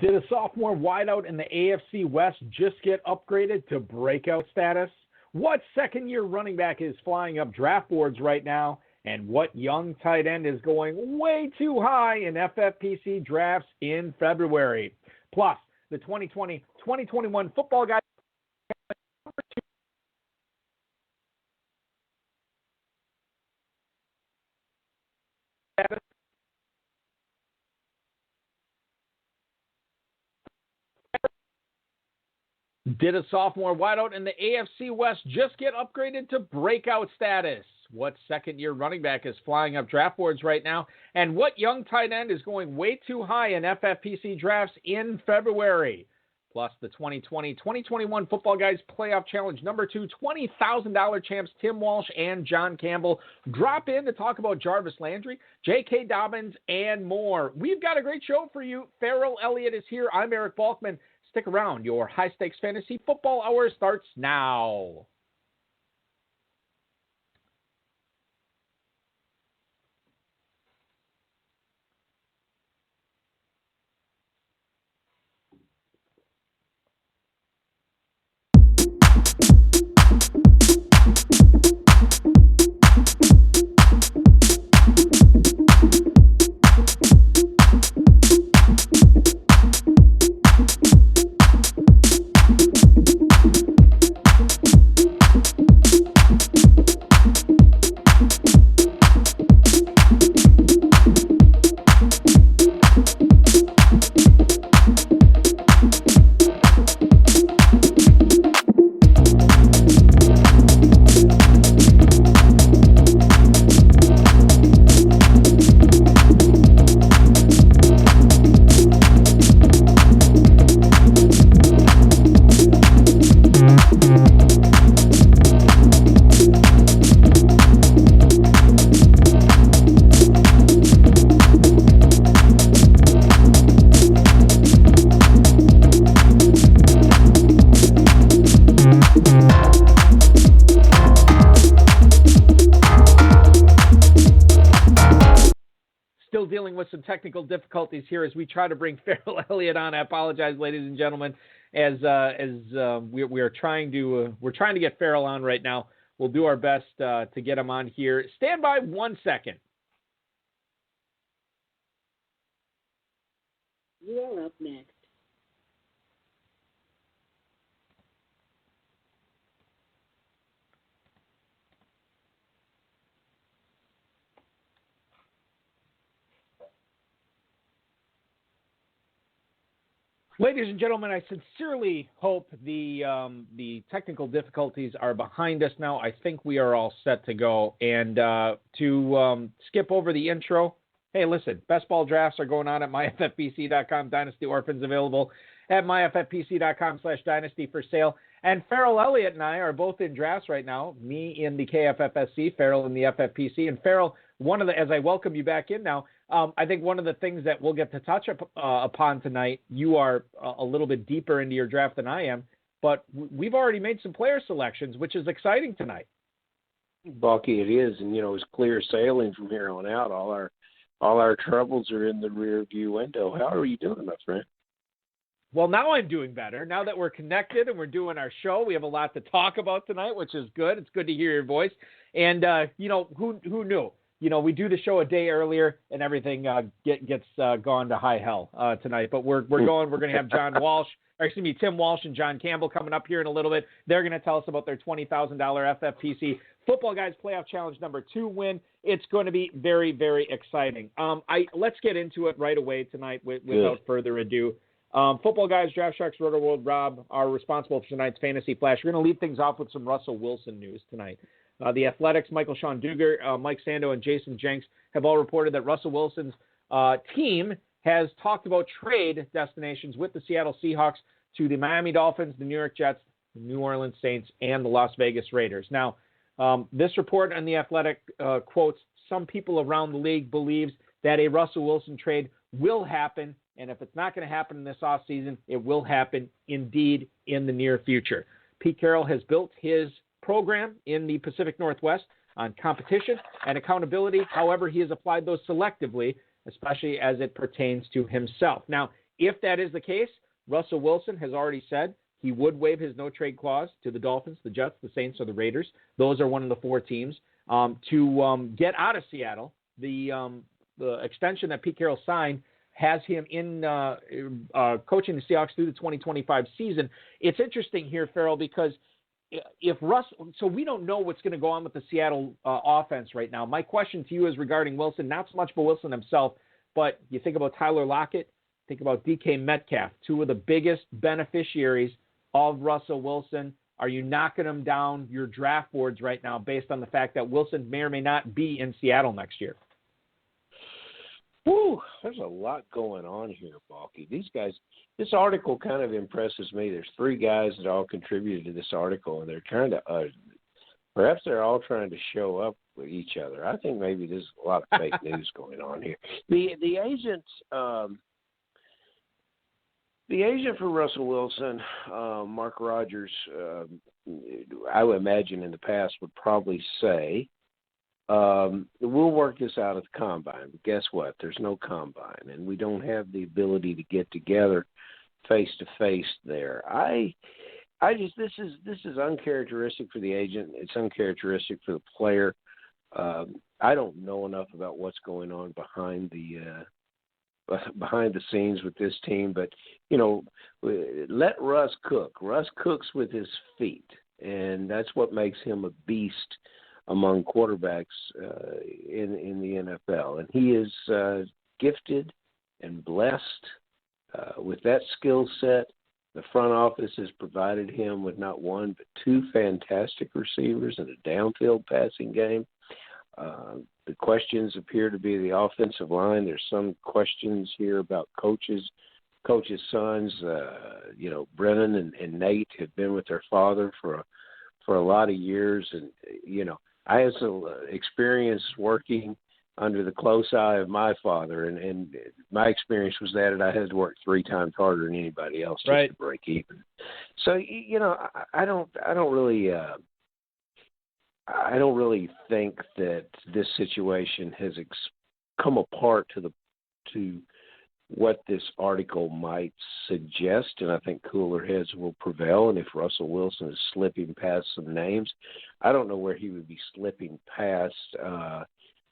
Did a sophomore wideout in the AFC West just get upgraded to breakout status? What second-year running back is flying up draft boards right now? And what young tight end is going way too high in FFPC drafts in February? Plus, the 2020-2021 Football Guys Did a sophomore wideout in the AFC West just get upgraded to breakout status? What second-year running back is flying up draft boards right now? And what young tight end is going way too high in FFPC drafts in February? Plus, the 2020-2021 Football Guys Playoff Challenge number 2, $20,000 champs Tim Walsh and John Campbell drop in to talk about Jarvis Landry, J.K. Dobbins, and more. We've got a great show for you. Farrell Elliott is here. I'm Eric Balkman. Stick around. Your high-stakes fantasy football hour starts now. Dealing with some technical difficulties here as we try to bring Farrell Elliott on. I apologize, ladies and gentlemen, as we're trying to get Farrell on right now. We'll do our best to get him on here. Stand by 1 second. You are up next. Ladies and gentlemen, I sincerely hope the technical difficulties are behind us now. I think we are all set to go. And to skip over the intro, hey, listen, best ball drafts are going on at myffpc.com. Dynasty Orphans available at myffpc.com/dynasty for sale. And Farrell Elliott and I are both in drafts right now, me in the KFFSC, Farrell in the FFPC. And Farrell, as I welcome you back in now, I think one of the things that we'll get to touch upon tonight, you are a little bit deeper into your draft than I am, but we've already made some player selections, which is exciting tonight. Bucky, it is, and it's clear sailing from here on out. All our troubles are in the rear view window. How are you doing, my friend? Well, now I'm doing better. Now that we're connected and we're doing our show, we have a lot to talk about tonight, which is good. It's good to hear your voice. And who knew? We do the show a day earlier, and everything gets gone to high hell tonight. But we're going. We're going to have Tim Walsh and John Campbell coming up here in a little bit. They're going to tell us about their $20,000 FFPC Football Guys Playoff Challenge number 2 win. It's going to be very, very exciting. Let's get into it right away tonight without further ado. Football Guys, Draft Sharks, Roto World, Rob are responsible for tonight's Fantasy Flash. We're going to lead things off with some Russell Wilson news tonight. The Athletics, Michael Sean Duger, Mike Sando, and Jason Jenks have all reported that Russell Wilson's team has talked about trade destinations with the Seattle Seahawks to the Miami Dolphins, the New York Jets, the New Orleans Saints, and the Las Vegas Raiders. Now, this report on The Athletic quotes some people around the league believes that a Russell Wilson trade will happen, and if it's not going to happen in this offseason, it will happen indeed in the near future. Pete Carroll has built his program in the Pacific Northwest on competition and accountability. However, he has applied those selectively, especially as it pertains to himself. Now, if that is the case, Russell Wilson has already said he would waive his no-trade clause to the Dolphins, the Jets, the Saints, or the Raiders. Those are one of the 4 teams. To get out of Seattle, the extension that Pete Carroll signed has him in coaching the Seahawks through the 2025 season. It's interesting here, Farrell, because if so we don't know what's going to go on with the Seattle offense right now. My question to you is regarding Wilson, not so much for Wilson himself, but you think about Tyler Lockett, think about DK Metcalf, 2 of the biggest beneficiaries of Russell Wilson. Are you knocking them down your draft boards right now based on the fact that Wilson may or may not be in Seattle next year? Whew, there's a lot going on here, Balky. These guys, this article kind of impresses me. There's 3 guys that all contributed to this article, and they're trying to, perhaps they're all trying to show up with each other. I think maybe there's a lot of fake news going on here. The agent for Russell Wilson, Mark Rogers, I would imagine in the past would probably say, we'll work this out at the combine. But guess what? There's no combine, and we don't have the ability to get together face to face there. I just this is uncharacteristic for the agent. It's uncharacteristic for the player. I don't know enough about what's going on behind the scenes with this team, but let Russ cook. Russ cooks with his feet, and that's what makes him a beast among quarterbacks in the NFL. And he is gifted and blessed with that skill set. The front office has provided him with not 1 but 2 fantastic receivers and a downfield passing game. The questions appear to be the offensive line. There's some questions here about coaches' sons. Brennan and Nate have been with their father for a lot of years, and I had some experience working under the close eye of my father, and my experience was that I had to work 3 times harder than anybody else just to break even. So I don't really think that this situation has come apart to what this article might suggest, and I think cooler heads will prevail. And if Russell Wilson is slipping past some names, I don't know where he would be slipping past,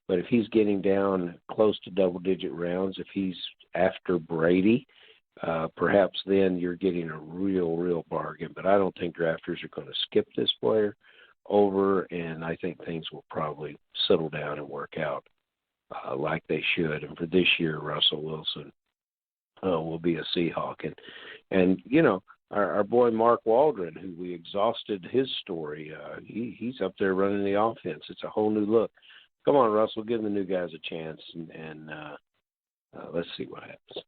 but if he's getting down close to double-digit rounds, if he's after Brady, perhaps then you're getting a real bargain. But I don't think drafters are going to skip this player over, and I think things will probably settle down and work out like they should. And for this year, Russell Wilson will be a Seahawk. And our boy Mark Waldron, who we exhausted his story, he's up there running the offense. It's a whole new look. Come on, Russell, give the new guys a chance, and let's see what happens.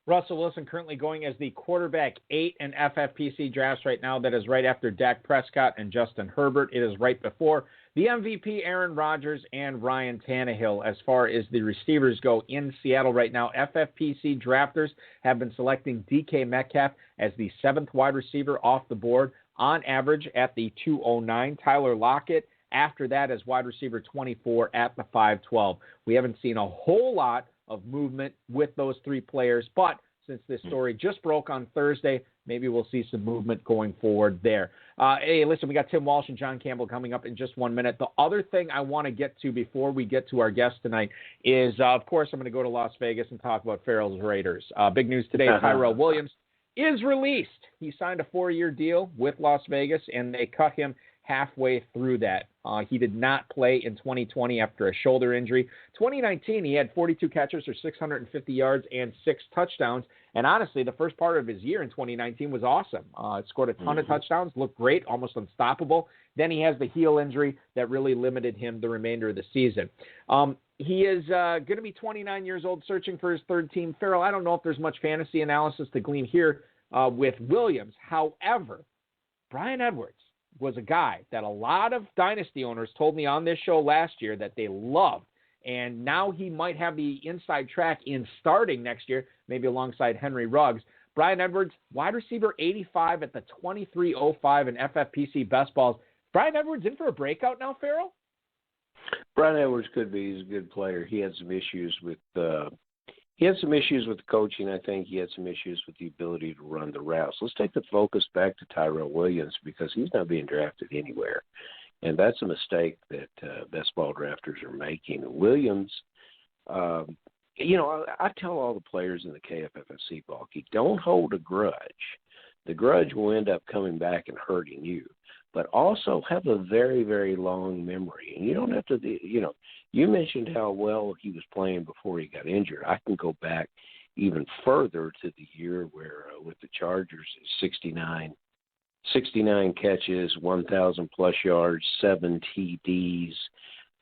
Russell Wilson currently going as the quarterback 8 in FFPC drafts right now. That is right after Dak Prescott and Justin Herbert. It is right before the MVP Aaron Rodgers and Ryan Tannehill. As far as the receivers go in Seattle right now, FFPC drafters have been selecting DK Metcalf as the 7th wide receiver off the board on average at the 209. Tyler Lockett after that as wide receiver 24 at the 512. We haven't seen a whole lot of movement with those 3 players, but since this story just broke on Thursday, maybe we'll see some movement going forward there. Hey, listen, we got Tim Walsh and John Campbell coming up in just 1 minute. The other thing I want to get to before we get to our guest tonight is, of course, I'm going to go to Las Vegas and talk about Farrell's Raiders. Big news today, Tyrell Williams is released. He signed a 4-year deal with Las Vegas, and they cut him halfway through that. He did not play in 2020 after a shoulder injury. 2019, he had 42 catches for 650 yards and 6 touchdowns. And honestly, the first part of his year in 2019 was awesome. Scored a ton of touchdowns, looked great, almost unstoppable. Then he has the heel injury that really limited him the remainder of the season. He is going to be 29 years old, searching for his 3rd team. Farrell, I don't know if there's much fantasy analysis to glean here with Williams. However, Brian Edwards was a guy that a lot of dynasty owners told me on this show last year that they loved. And now he might have the inside track in starting next year, maybe alongside Henry Ruggs. Brian Edwards, wide receiver 85 at the 2305 in FFPC best balls. Brian Edwards in for a breakout now, Farrell? Brian Edwards could be. He's a good player. He had some issues with he had some issues with the coaching. I think he had some issues with the ability to run the routes. Let's take the focus back to Tyrell Williams because he's not being drafted anywhere. And that's a mistake that best ball drafters are making. Williams, I tell all the players in the KFFSC, Balky, don't hold a grudge. The grudge will end up coming back and hurting you. But also have a very, very long memory. And you don't have to, you mentioned how well he was playing before he got injured. I can go back even further to the year where with the Chargers, 69 catches, 1,000-plus yards, 7 TDs.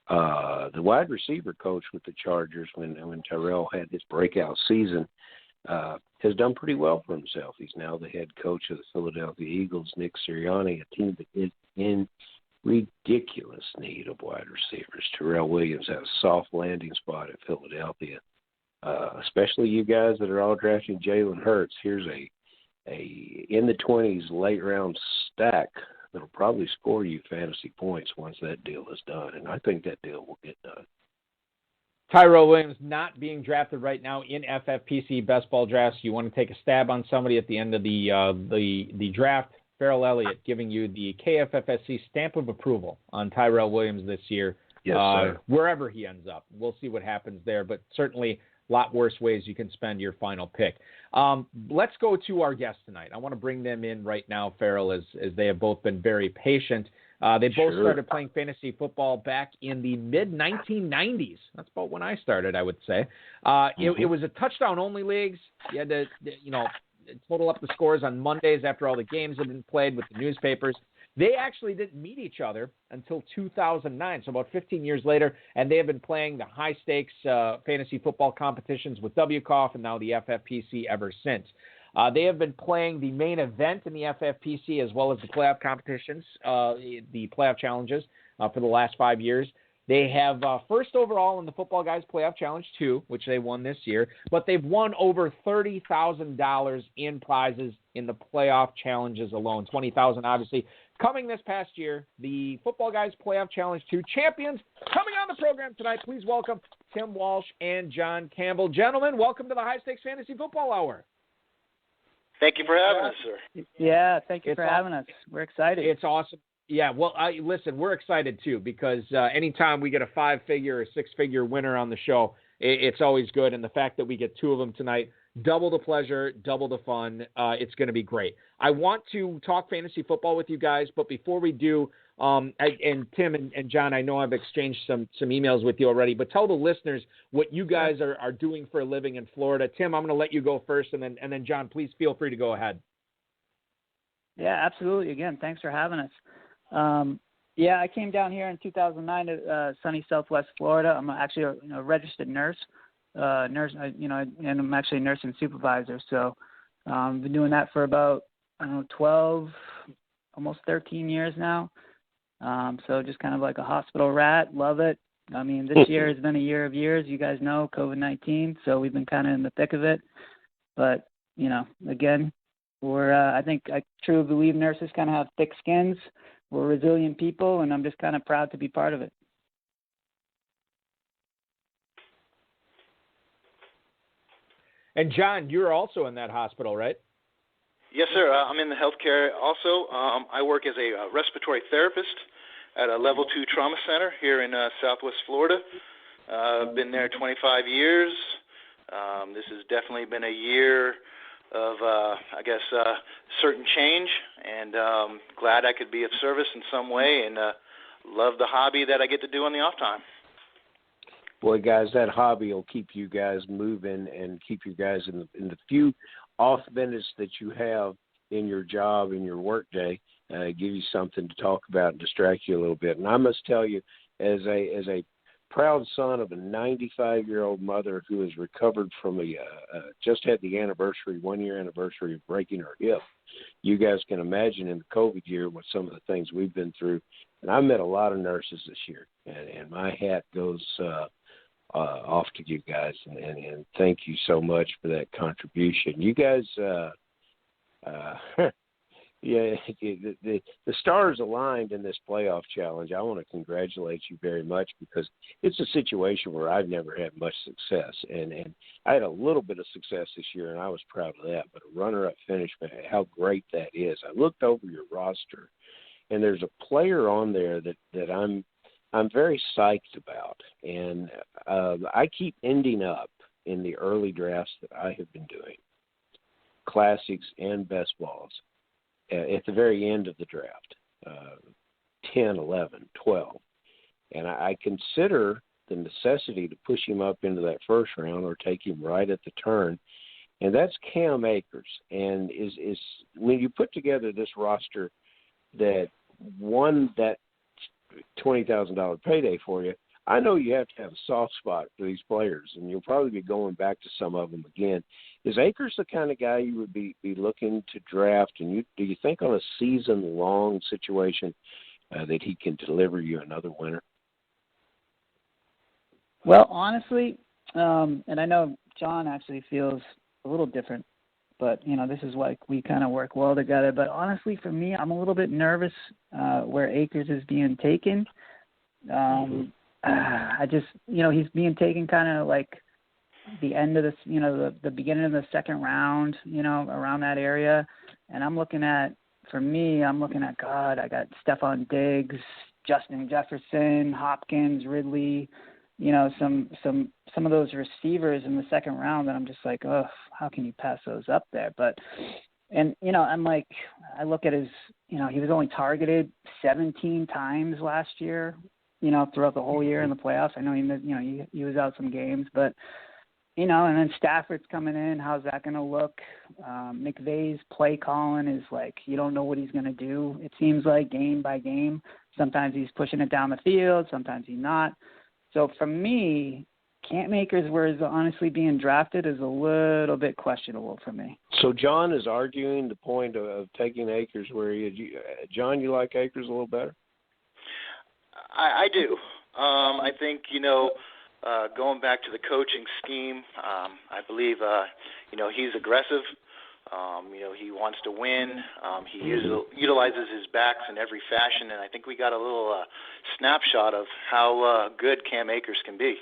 The wide receiver coach with the Chargers when Tyrell had his breakout season has done pretty well for himself. He's now the head coach of the Philadelphia Eagles, Nick Sirianni, a team that is in ridiculous need of wide receivers. Tyrell Williams has a soft landing spot at Philadelphia, especially you guys that are all drafting Jalen Hurts. Here's a in the 20s late round stack that'll probably score you fantasy points once that deal is done, and I think that deal will get done. Tyrell Williams not being drafted right now in FFPC best ball drafts. You want to take a stab on somebody at the end of the draft. Farrell Elliott giving you the KFFSC stamp of approval on Tyrell Williams this year. Yes, sir. Wherever he ends up. We'll see what happens there, but certainly a lot worse ways you can spend your final pick. Let's go to our guests tonight. I want to bring them in right now, Farrell, as they have both been very patient. They both started playing fantasy football back in the mid-1990s. That's about when I started, I would say. It was a touchdown-only leagues. You had to, total up the scores on Mondays after all the games had been played with the newspapers. They actually didn't meet each other until 2009, so about 15 years later, and they have been playing the high-stakes fantasy football competitions with WCOF and now the FFPC ever since. They have been playing the main event in the FFPC as well as the playoff competitions, the playoff challenges for the last 5 years. They have first overall in the Footballguys Playoff Challenge 2, which they won this year, but they've won over $30,000 in prizes in the playoff challenges alone. $20,000 obviously. Coming this past year, the Footballguys Playoff Challenge 2 champions coming on the program tonight. Please welcome Tim Walsh and John Campbell. Gentlemen, welcome to the High Stakes Fantasy Football Hour. Thank you for having us, sir. Yeah, thank you for having us. We're excited. It's awesome. Yeah, well, listen, we're excited too because anytime we get a 5-figure or 6-figure winner on the show, it's always good. And the fact that we get 2 of them tonight, double the pleasure, double the fun. It's going to be great. I want to talk fantasy football with you guys, but before we do, and Tim and John, I know I've exchanged some emails with you already, but tell the listeners what you guys are doing for a living in Florida. Tim, I'm going to let you go first, and then John, please feel free to go ahead. Yeah, absolutely. Again, thanks for having us. I came down here in 2009 to sunny Southwest Florida. I'm actually a registered nurse, and I'm actually a nursing supervisor. So I've been doing that for about 12, almost 13 years now. So just kind of like a hospital rat. Love it. I mean, this year has been a year of years. You guys know COVID-19, so we've been kind of in the thick of it. But again, I truly believe nurses kind of have thick skins. We're resilient people, and I'm just kind of proud to be part of it. And John, you're also in that hospital, right? Yes, sir. I'm in the healthcare also. I work as a respiratory therapist at a level 2 trauma center here in Southwest Florida. I've been there 25 years. This has definitely been a year of, certain change, and glad I could be of service in some way, and love the hobby that I get to do on the off time. Boy, guys, that hobby will keep you guys moving and keep you guys in the few off minutes that you have in your job, in your work day, give you something to talk about and distract you a little bit. And I must tell you, as a proud son of a 95-year-old mother who has recovered from just had the 1-year anniversary of breaking her hip. You guys can imagine in the COVID year what some of the things we've been through. And I met a lot of nurses this year, and my hat goes off to you guys, and thank you so much for that contribution. You guys, Yeah, the stars aligned in this playoff challenge. I want to congratulate you very much because it's a situation where I've never had much success, and I had a little bit of success this year, and I was proud of that. But a runner-up finish, man, how great that is! I looked over your roster, and there's a player on there that I'm very psyched about, and I keep ending up in the early drafts that I have been doing, classics and best balls. At the very end of the draft, 10, 11, 12. And I consider the necessity to push him up into that first round or take him right at the turn, and that's Cam Akers. And is when you put together this roster that won that $20,000 payday for you, I know you have to have a soft spot for these players, and you'll probably be going back to some of them again. Is Akers the kind of guy you would be looking to draft? And do you think on a season-long situation that he can deliver you another winner? Well, honestly, and I know John actually feels a little different, but, this is like we kind of work well together. But honestly, for me, I'm a little bit nervous where Akers is being taken. I just, he's being taken kind of like the end of this, the beginning of the second round, around that area. And I'm looking at, God, I got Stephon Diggs, Justin Jefferson, Hopkins, Ridley, some of those receivers in the second round that I'm just like, oh, how can you pass those up there? I'm like, I look at his, he was only targeted 17 times last year, throughout the whole year in the playoffs. I know he was out some games, but, and then Stafford's coming in. How's that going to look? McVay's play calling is like, you don't know what he's going to do. It seems like game by game. Sometimes he's pushing it down the field. Sometimes he's not. So for me, Cam Akers, where he's honestly being drafted, is a little bit questionable for me. So John is arguing the point of taking Akers where he is. John, you like Akers a little better? I do. I think, going back to the coaching scheme, I believe, he's aggressive. He wants to win. He utilizes his backs in every fashion, and I think we got a little snapshot of how good Cam Akers can be.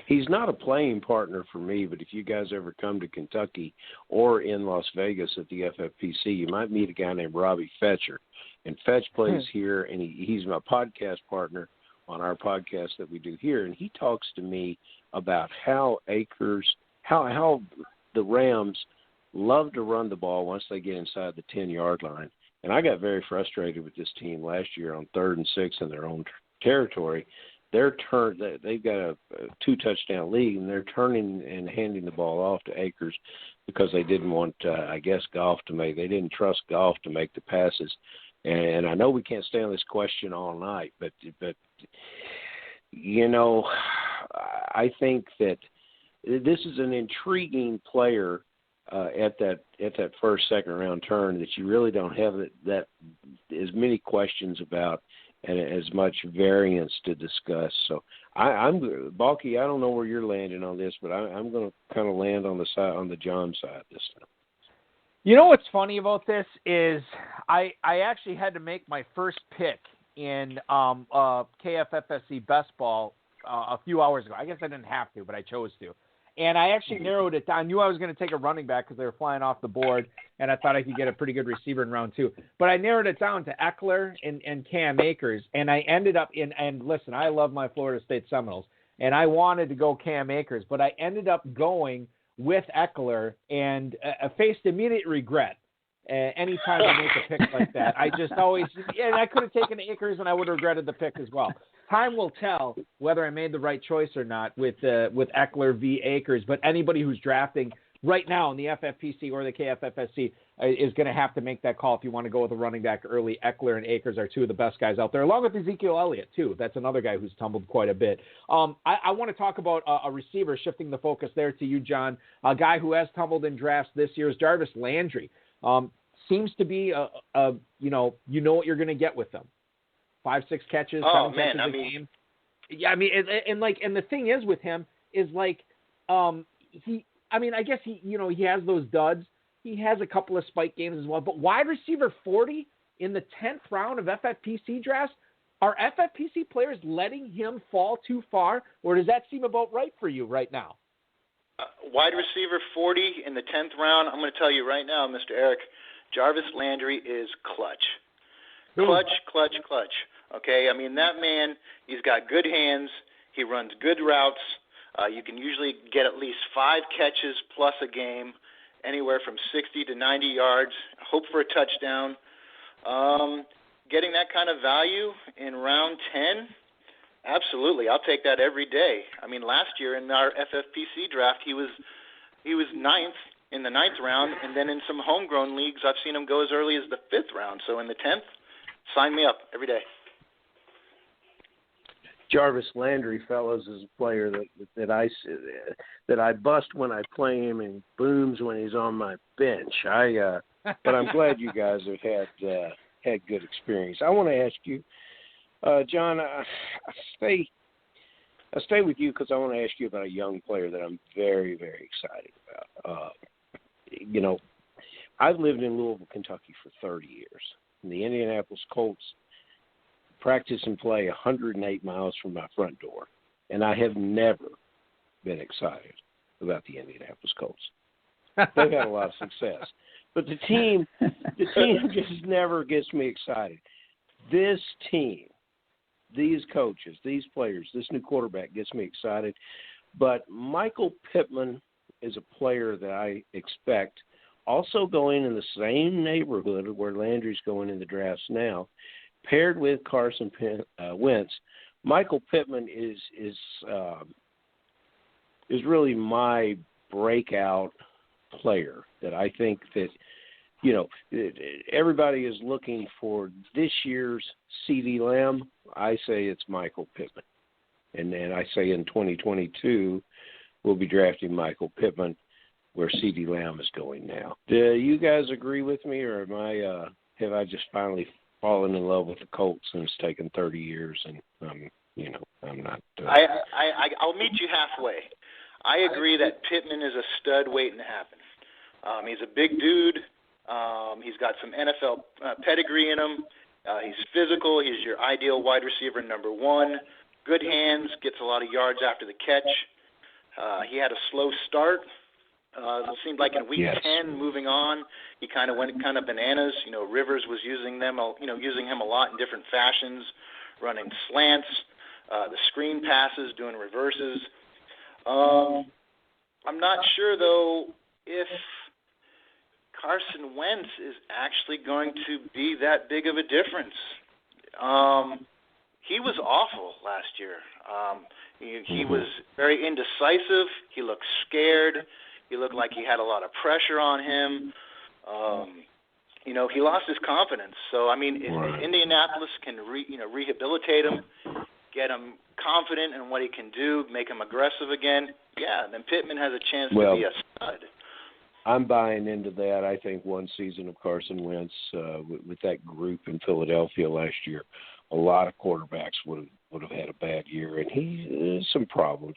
He's not a playing partner for me, but if you guys ever come to Kentucky or in Las Vegas at the FFPC, you might meet a guy named Robbie Fetcher. And Fetch plays here, and he's my podcast partner on our podcast that we do here. And he talks to me about how how the Rams love to run the ball once they get inside the 10-yard line. And I got very frustrated with this team last year on 3rd and 6 in their own territory. They've got a 2-touchdown lead, and they're turning and handing the ball off to Akers because they didn't want, Goff to make. They didn't trust Goff to make the passes. And I know we can't stay on this question all night, but I think that this is an intriguing player at that first, second round turn that you really don't have that as many questions about and as much variance to discuss. So I'm Balky. I don't know where you're landing on this, but I'm going to kind of land on the John side this time. You know what's funny about this is I actually had to make my first pick in KFFSC Best Ball a few hours ago. I guess I didn't have to, but I chose to. And I actually narrowed it down. I knew I was going to take a running back because they were flying off the board, and I thought I could get a pretty good receiver in round 2. But I narrowed it down to Eckler and Cam Akers, and I ended up and listen, I love my Florida State Seminoles, and I wanted to go Cam Akers, but I ended up going with Eckler and faced immediate regret anytime I make a pick like that. I just always – and I could have taken Akers, and I would have regretted the pick as well. Time will tell whether I made the right choice or not with Eckler v. Akers, but anybody who's drafting right now in the FFPC or the KFFSC is going to have to make that call if you want to go with a running back early. Eckler and Akers are two of the best guys out there, along with Ezekiel Elliott, too. That's another guy who's tumbled quite a bit. I want to talk about a receiver, shifting the focus there to you, John. A guy who has tumbled in drafts this year is Jarvis Landry. Seems to be, you know what you're going to get with them. 5-6 catches, 7 catches a game. Yeah, I mean, and the thing is with him is like, I guess he has those duds, he has a couple of spike games as well. But wide receiver 40 in the 10th round of FFPC drafts, are FFPC players letting him fall too far, or does that seem about right for you right now? Wide receiver 40 in the 10th round, I'm going to tell you right now, Mr. Eric, Jarvis Landry is clutch. Clutch. Okay, I mean, that man, he's got good hands. He runs good routes. You can usually get at least 5 catches plus a game, anywhere from 60 to 90 yards. Hope for a touchdown. Getting that kind of value in round 10, absolutely. I'll take that every day. I mean, last year in our FFPC draft, he was ninth in the 9th round, and then in some homegrown leagues, I've seen him go as early as the 5th round. So in the 10th, sign me up every day. Jarvis Landry, fellas, is a player that I bust when I play him and booms when he's on my bench. But I'm glad you guys have had good experience. I want to ask you, John. I stay with you because I want to ask you about a young player that I'm very, very excited about. I've lived in Louisville, Kentucky for 30 years. And the Indianapolis Colts practice and play 108 miles from my front door. And I have never been excited about the Indianapolis Colts. They've had a lot of success. But the team just never gets me excited. This team, these coaches, these players, this new quarterback gets me excited. But Michael Pittman is a player that I expect also going in the same neighborhood where Landry's going in the drafts now, paired with Carson Wentz. Michael Pittman is really my breakout player that I think that, everybody is looking for this year's CeeDee Lamb. I say it's Michael Pittman. And then I say in 2022, we'll be drafting Michael Pittman where CeeDee Lamb is going now. Do you guys agree with me, or have I just finally fallen in love with the Colts and it's taken 30 years and I'm not. I'll meet you halfway. I agree that Pittman is a stud waiting to happen. He's a big dude. He's got some NFL pedigree in him. He's physical. He's your ideal wide receiver number 1. Good hands, gets a lot of yards after the catch. He had a slow start. It seemed like in week 10, moving on, he kind of went bananas. Rivers was using him a lot in different fashions, running slants, the screen passes, doing reverses. I'm not sure, though, if Carson Wentz is actually going to be that big of a difference. He was awful last year. He was very indecisive. He looked scared. He looked like he had a lot of pressure on him. He lost his confidence. So, I mean, if Indianapolis can rehabilitate him, get him confident in what he can do, make him aggressive again, then Pittman has a chance to be a stud. I'm buying into that. I think one season of Carson Wentz with that group in Philadelphia last year, a lot of quarterbacks would have had a bad year, and he has some problems.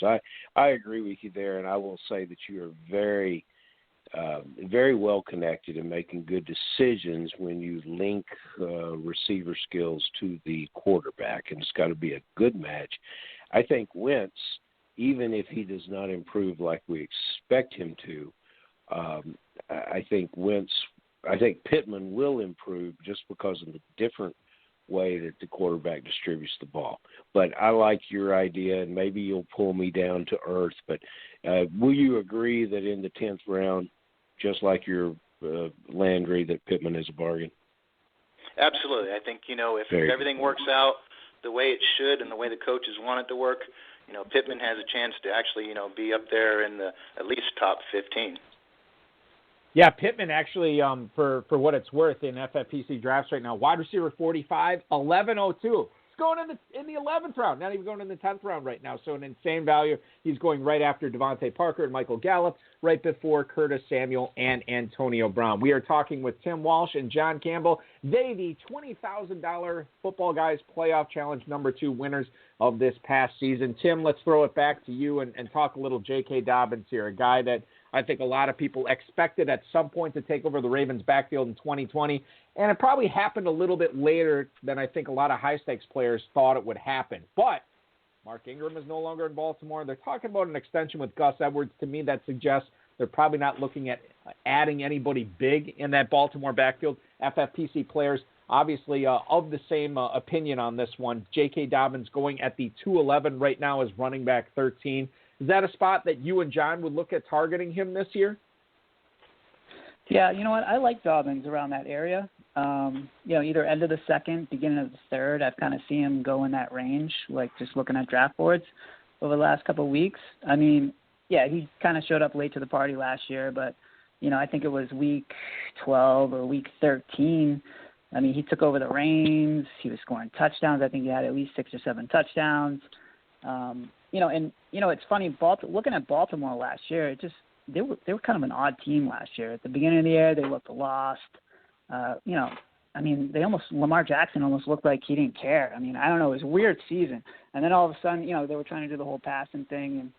I agree with you there, and I will say that you are very, very well connected in making good decisions when you link receiver skills to the quarterback, and it's got to be a good match. I think Wentz, even if he does not improve like we expect him to, I think Pittman will improve just because of the different way that the quarterback distributes the ball. But I like your idea, and maybe you'll pull me down to earth. But will you agree that in the 10th round, just like your Landry, that Pittman is a bargain? Absolutely. I think, if everything works out the way it should and the way the coaches want it to work, Pittman has a chance to actually, be up there in the at least top 15. Yeah, Pittman actually, for what it's worth in FFPC drafts right now, wide receiver 45, 11.02. He's going in the 11th round, not even going in the 10th round right now. So an insane value. He's going right after Devontae Parker and Michael Gallup, right before Curtis Samuel and Antonio Brown. We are talking with Tim Walsh and John Campbell. They, the $20,000 Football Guys Playoff Challenge #2 winners of this past season. Tim, let's throw it back to you and talk a little J.K. Dobbins here, a guy that I think a lot of people expected at some point to take over the Ravens backfield in 2020, and it probably happened a little bit later than I think a lot of high-stakes players thought it would happen. But Mark Ingram is no longer in Baltimore. They're talking about an extension with Gus Edwards. To me, that suggests they're probably not looking at adding anybody big in that Baltimore backfield. FFPC players, obviously, of the same opinion on this one. J.K. Dobbins going at the 211 right now as running back 13. Is that a spot that you and John would look at targeting him this year? Yeah, you know what? I like Dobbins around that area. Either end of the second, beginning of the third. I've kind of seen him go in that range, like just looking at draft boards over the last couple of weeks. I mean, yeah, he kind of showed up late to the party last year, but, I think it was week 12 or week 13. I mean, he took over the reins. He was scoring touchdowns. I think he had at least 6 or 7 touchdowns. It's funny, looking at Baltimore last year, they were kind of an odd team last year. At the beginning of the year, they looked lost. Lamar Jackson almost looked like he didn't care. I mean, I don't know, it was a weird season. And then all of a sudden, they were trying to do the whole passing thing, and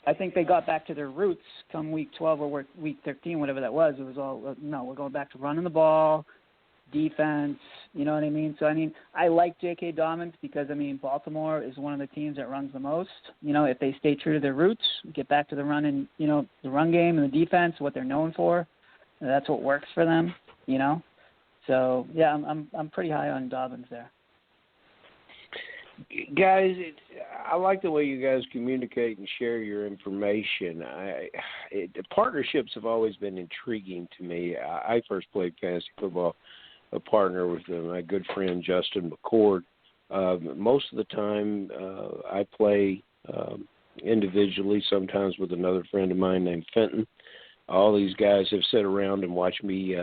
I think they got back to their roots come week 12 or week 13, whatever that was. It was all, no, we're going back to running the ball, defense, you know what I mean? So, I like J.K. Dobbins because, Baltimore is one of the teams that runs the most. If they stay true to their roots, get back to the run and, the run game and the defense, what they're known for, that's what works for them, So, yeah, I'm pretty high on Dobbins there. Guys, I like the way you guys communicate and share your information. The partnerships have always been intriguing to me. I first played fantasy football, a partner with my good friend Justin McCord. Most of the time, I play individually, sometimes with another friend of mine named Fenton. All these guys have sat around and watched me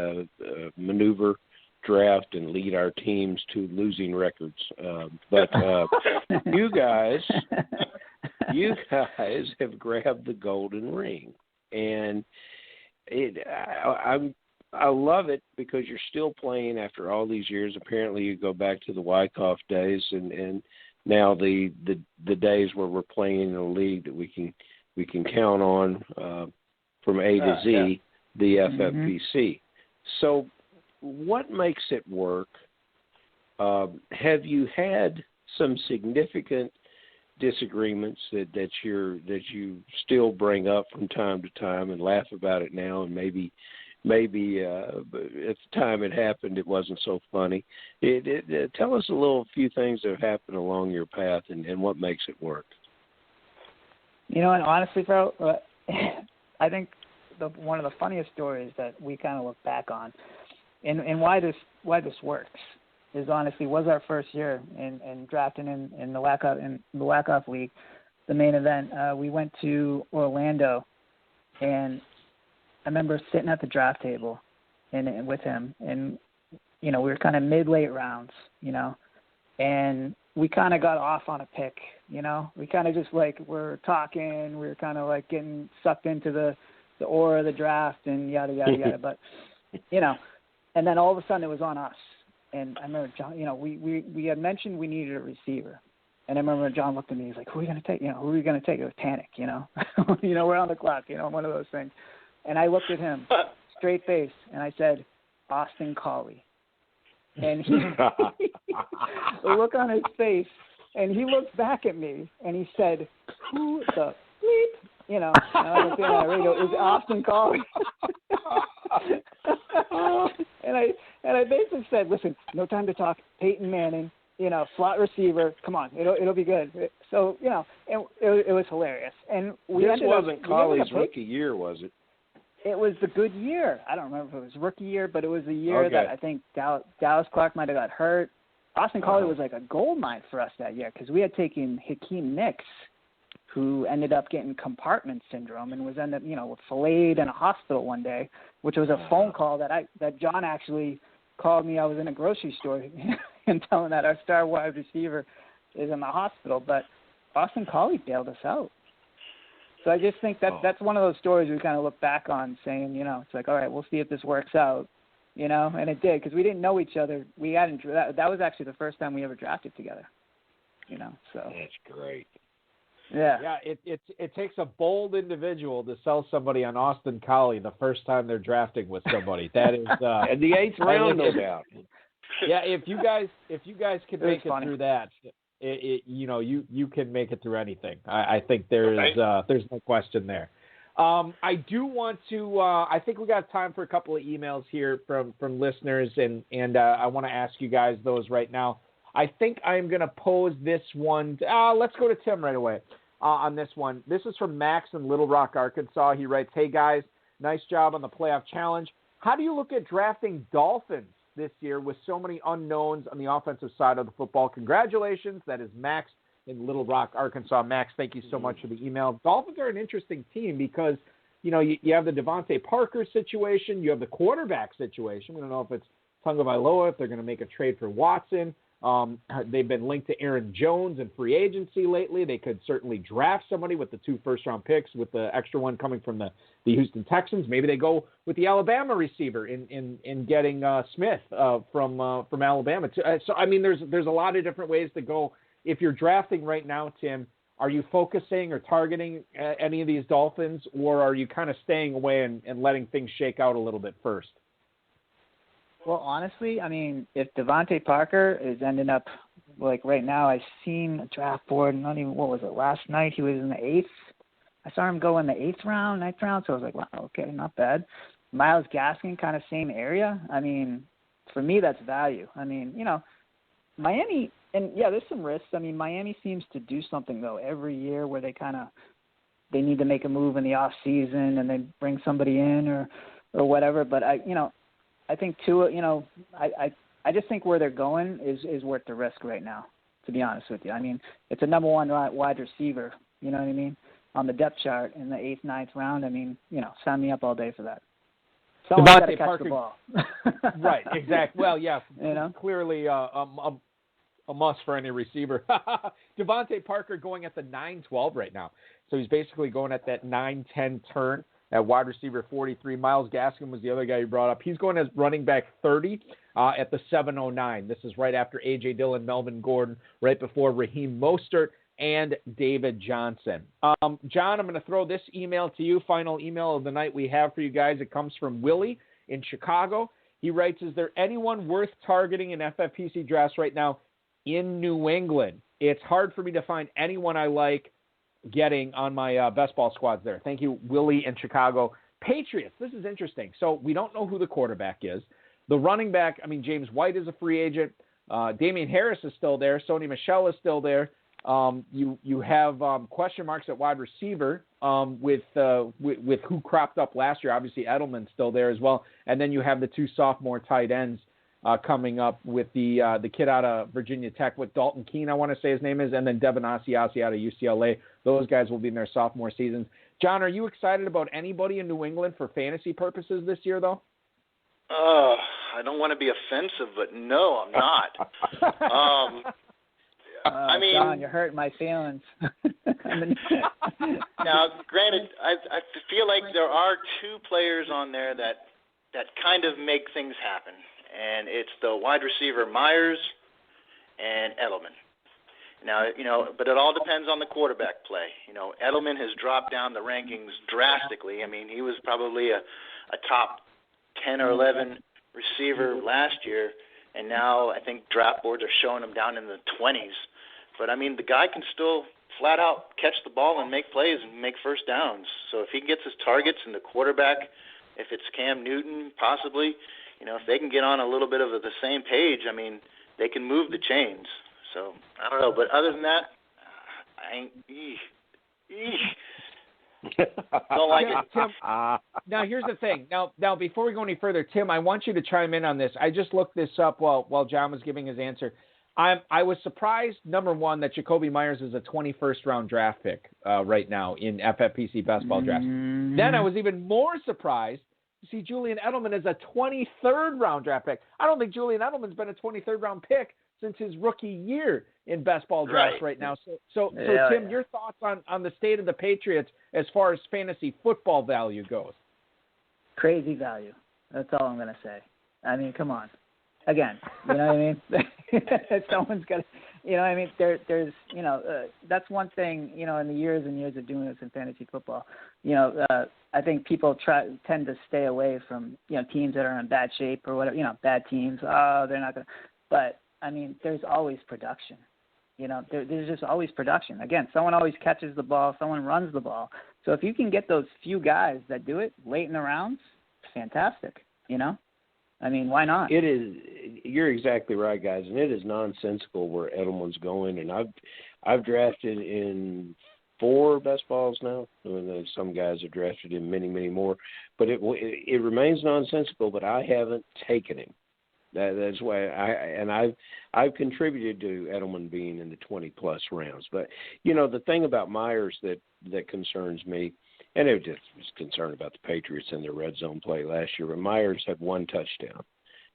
maneuver, draft, and lead our teams to losing records. But you guys have grabbed the golden ring, and I love it because you're still playing after all these years. Apparently, you go back to the Wyckoff days, and now the days where we're playing in a league that we can count on from A to Z, the FFPC. So, what makes it work? Have you had some significant disagreements that you still bring up from time to time and laugh about it now, and maybe at the time it happened it wasn't so funny? Tell us a few things that have happened along your path and what makes it work. And honestly, bro, I think one of the funniest stories that we kind of look back on, and why this works, is honestly was our first year in drafting in the Wyckoff League, the main event. We went to Orlando, and I remember sitting at the draft table and with him, and we were kind of mid-late rounds, and we kind of got off on a pick, we kind of just we're talking, we were kind of getting sucked into the aura of the draft and yada yada yada, but and then all of a sudden it was on us. And I remember John, we had mentioned we needed a receiver, and I remember John looked at me, he's like, "Who are we going to take? Who are we going to take?" It was panic, we're on the clock, one of those things. And I looked at him, straight face, and I said, "Austin Collie." And he, the look on his face, and he looked back at me, and he said, "Who the bleep?" And I was like, on the radio, "Is Austin Collie?" And I basically said, "Listen, no time to talk. Peyton Manning, slot receiver. Come on, it'll be good." So and it was hilarious. And this wasn't Collie's rookie year, was it? It was the good year. I don't remember if it was rookie year, but it was the year that I think Dallas Clark might have got hurt. Austin Collie was like a gold mine for us that year because we had taken Hakeem Nicks, who ended up getting compartment syndrome and was filleted in a hospital one day, which was a phone call that John actually called me. I was in a grocery store and telling that our star wide receiver is in the hospital. But Austin Collie bailed us out. So I just think that's one of those stories we kind of look back on saying, it's like, all right, we'll see if this works out, and it did because we didn't know each other. We hadn't. That was actually the first time we ever drafted together, So that's great. Yeah, it takes a bold individual to sell somebody on Austin Collie the first time they're drafting with somebody. That is in the 8th round, no doubt. Yeah, if you guys can make it funny. through that, you can make it through anything. I think there's no question there. I do want to. I think we got time for a couple of emails here from listeners, and I want to ask you guys those right now. I think I'm going to pose this one. Let's go to Tim right away on this one. This is from Max in Little Rock, Arkansas. He writes, "Hey guys, nice job on the playoff challenge. How do you look at drafting Dolphins this year with so many unknowns on the offensive side of the football? Congratulations." That is Max in Little Rock, Arkansas. Max, thank you so much for the email. Dolphins are an interesting team because, you have the Devontae Parker situation. You have the quarterback situation. We don't know if it's Tagovailoa, if they're going to make a trade for Watson. They've been linked to Aaron Jones in free agency lately. They could certainly draft somebody with the 2 first-round picks, with the extra one coming from the Houston Texans. Maybe they go with the Alabama receiver in getting Smith from Alabama. So I mean, there's a lot of different ways to go. If you're drafting right now, Tim, are you focusing or targeting any of these Dolphins, or are you kind of staying away and letting things shake out a little bit first? Well, honestly, I mean, if Devontae Parker is ending up, like right now, I've seen a draft board, last night he was in the 8th. I saw him go in the 8th round, 9th round, so I was like, wow, okay, not bad. Myles Gaskin, kind of same area. I mean, for me, that's value. I mean, Miami, and yeah, there's some risks. I mean, Miami seems to do something, though, every year where they need to make a move in the off season and they bring somebody in or whatever. But I think Tua, I just think where they're going is worth the risk right now, to be honest with you. I mean, it's a number 1 wide receiver, you know what I mean, on the depth chart in the 8th, 9th round. I mean, sign me up all day for that. Someone's got to catch the ball. Right, exactly. Well, yeah, clearly a must for any receiver. Devontae Parker going at the 9-12 right now. So he's basically going at that 9-10 turn at wide receiver 43. Myles Gaskin was the other guy you brought up. He's going as running back 30 at the 7:09. This is right after A.J. Dillon, Melvin Gordon, right before Raheem Mostert and David Johnson. John, I'm going to throw this email to you, final email of the night we have for you guys. It comes from Willie in Chicago. He writes, "Is there anyone worth targeting in FFPC drafts right now in New England? It's hard for me to find anyone I like getting on my best ball squads there." Thank you, Willie in Chicago. Patriots, this is interesting. So we don't know who the quarterback is. The running back, I mean, James White is a free agent. Damian Harris is still there. Sony Michel is still there. You have question marks at wide receiver with who cropped up last year. Obviously, Edelman's still there as well. And then you have the 2 sophomore tight ends coming up with the kid out of Virginia Tech, with Dalton Keene, I want to say his name is, and then Devin Asiasi out of UCLA. Those guys will be in their sophomore seasons. John, are you excited about anybody in New England for fantasy purposes this year, though? I don't want to be offensive, but no, I'm not. I mean, John, you're hurting my feelings. Now, granted, I feel like there are 2 players on there that kind of make things happen. And it's the wide receiver Myers and Edelman. Now, but it all depends on the quarterback play. Edelman has dropped down the rankings drastically. I mean, he was probably a top 10 or 11 receiver last year, and now I think draft boards are showing him down in the 20s. But, I mean, the guy can still flat out catch the ball and make plays and make first downs. So if he gets his targets and the quarterback, if it's Cam Newton possibly, if they can get on a little bit of the same page, I mean, they can move the chains. So, I don't know. But other than that, I ain't don't like it. Tim, now, here's the thing. Now, before we go any further, Tim, I want you to chime in on this. I just looked this up while John was giving his answer. I was surprised, number one, that Jacoby Myers is a 21st round draft pick right now in FFPC best ball drafts. Then I was even more surprised to see Julian Edelman as a 23rd round draft pick. I don't think Julian Edelman's been a 23rd round pick since his rookie year in best ball drafts right now. So Tim, your thoughts on the state of the Patriots as far as fantasy football value goes? Crazy value. That's all I'm going to say. I mean, come on. Again, you know what I mean? Someone's got to, You know, I mean, there's, you know, that's one thing, you know, in the years and years of doing this in fantasy football, you know, I think people tend to stay away from, you know, teams that are in bad shape or whatever, you know, bad teams. Oh, they're not going to. But, I mean, there's always production. You know, there's just always production. Again, someone always catches the ball, someone runs the ball. So if you can get those few guys that do it late in the rounds, fantastic, you know? I mean, why not? It is. You're exactly right, guys, and it is nonsensical where Edelman's going. And I've drafted in 4 best balls now. And then some guys have drafted in many, many more. But it remains nonsensical. But I haven't taken him. That's why I've contributed to Edelman being in the 20+ rounds. But you know, the thing about Myers that concerns me. And it just was concerned about the Patriots and their red zone play last year. But Myers had 1 touchdown,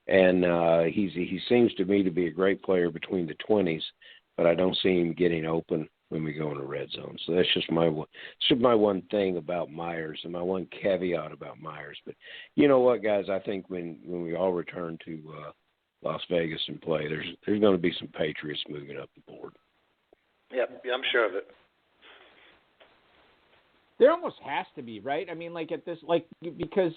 and he seems to me to be a great player between the 20s. But I don't see him getting open when we go in the red zone. So that's just my one thing about Myers and my one caveat about Myers. But you know what, guys? I think when we all return to Las Vegas and play, there's going to be some Patriots moving up the board. Yep, yeah, I'm sure of it. There almost has to be, right? I mean, because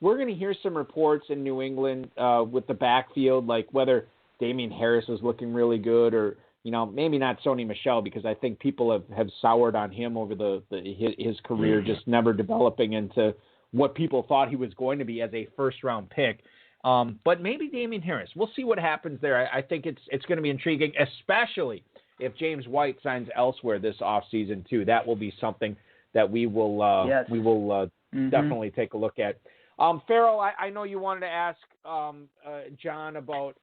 we're going to hear some reports in New England with the backfield, like whether Damian Harris is looking really good or, you know, maybe not Sony Michel, because I think people have soured on him over his career, just never developing into what people thought he was going to be as a first-round pick. But maybe Damian Harris. We'll see what happens there. I think it's going to be intriguing, especially if James White signs elsewhere this offseason too. That will be something that we will definitely take a look at. Farrell, I know you wanted to ask John about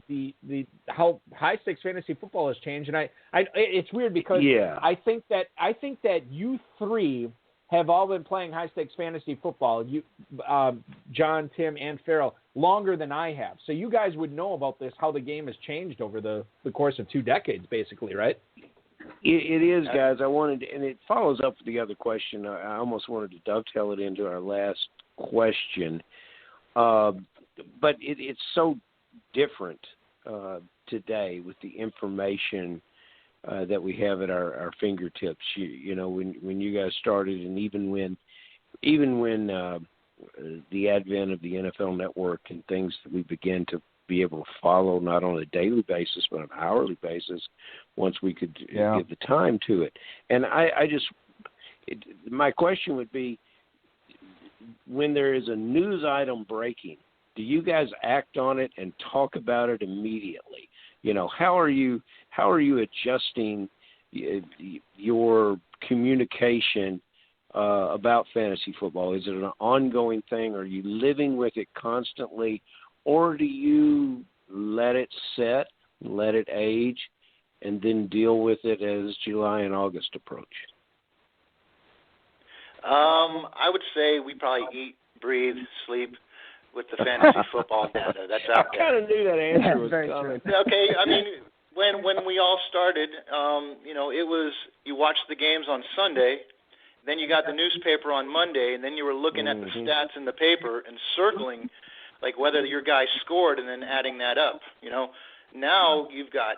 the how high stakes fantasy football has changed, and it's weird because I think that you 3 have all been playing high stakes fantasy football. You, John, Tim, and Farrell longer than I have, so you guys would know about this, how the game has changed over the course of 2 decades, basically, right? It is, guys. I wanted to, and it follows up with the other question. I almost wanted to dovetail it into our last question. But it's so different today with the information that we have at our fingertips. You know, when you guys started, and even when the advent of the NFL Network and things that we began to be able to follow, not on a daily basis but on an hourly basis, once we could give the time to it. And my question would be, when there is a news item breaking, do you guys act on it and talk about it immediately? You know, how are you adjusting your communication about fantasy football? Is it an ongoing thing? Are you living with it constantly? Or do you let it set, let it age, and then deal with it as July and August approach? I would say we probably eat, breathe, sleep with the fantasy football data that's out there. I kind of knew that answer was coming. Okay, I mean, when we all started, you know, it was you watched the games on Sunday, then you got the newspaper on Monday, and then you were looking at the stats in the paper and circling, like whether your guy scored and then adding that up. You know, now you've got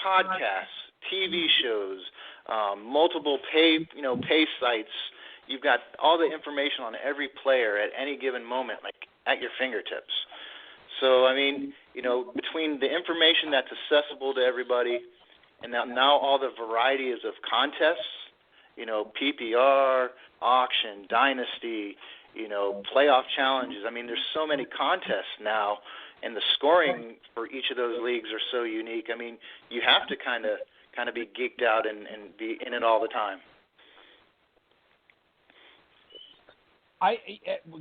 podcasts, TV shows, multiple pay sites. You've got all the information on every player at any given moment, like at your fingertips. So, I mean, you know, between the information that's accessible to everybody and now all the varieties of contests, you know, PPR, auction, dynasty, you know, playoff challenges. I mean, there's so many contests now, and the scoring for each of those leagues are so unique. I mean, you have to kind of be geeked out and be in it all the time.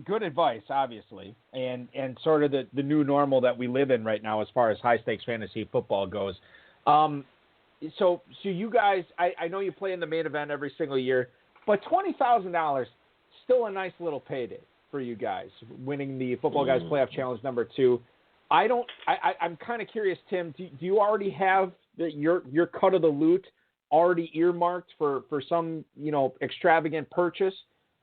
Good advice, obviously, and sort of the new normal that we live in right now as far as high stakes fantasy football goes. So you guys, I know you play in the main event every single year, but $20,000 still a nice little payday for you guys, winning the Football Guys Playoff Challenge number 2. I'm kind of curious, Tim. Do you already have your cut of the loot already earmarked for some, you know, extravagant purchase?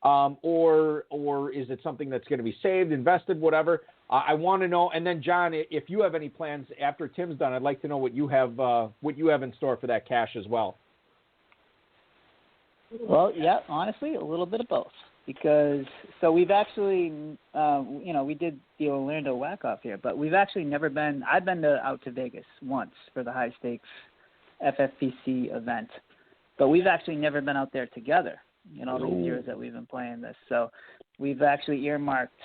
or is it something that's going to be saved, invested, whatever? I want to know. And then, John, if you have any plans after Tim's done, I'd like to know what you have in store for that cash as well. Well, yeah, honestly, a little bit of both. Because we've actually, we did the Orlando whack-off here, but we've actually never been. I've been out to Vegas once for the high-stakes FFPC event, but we've actually never been out there together in all these years that we've been playing this. So we've actually earmarked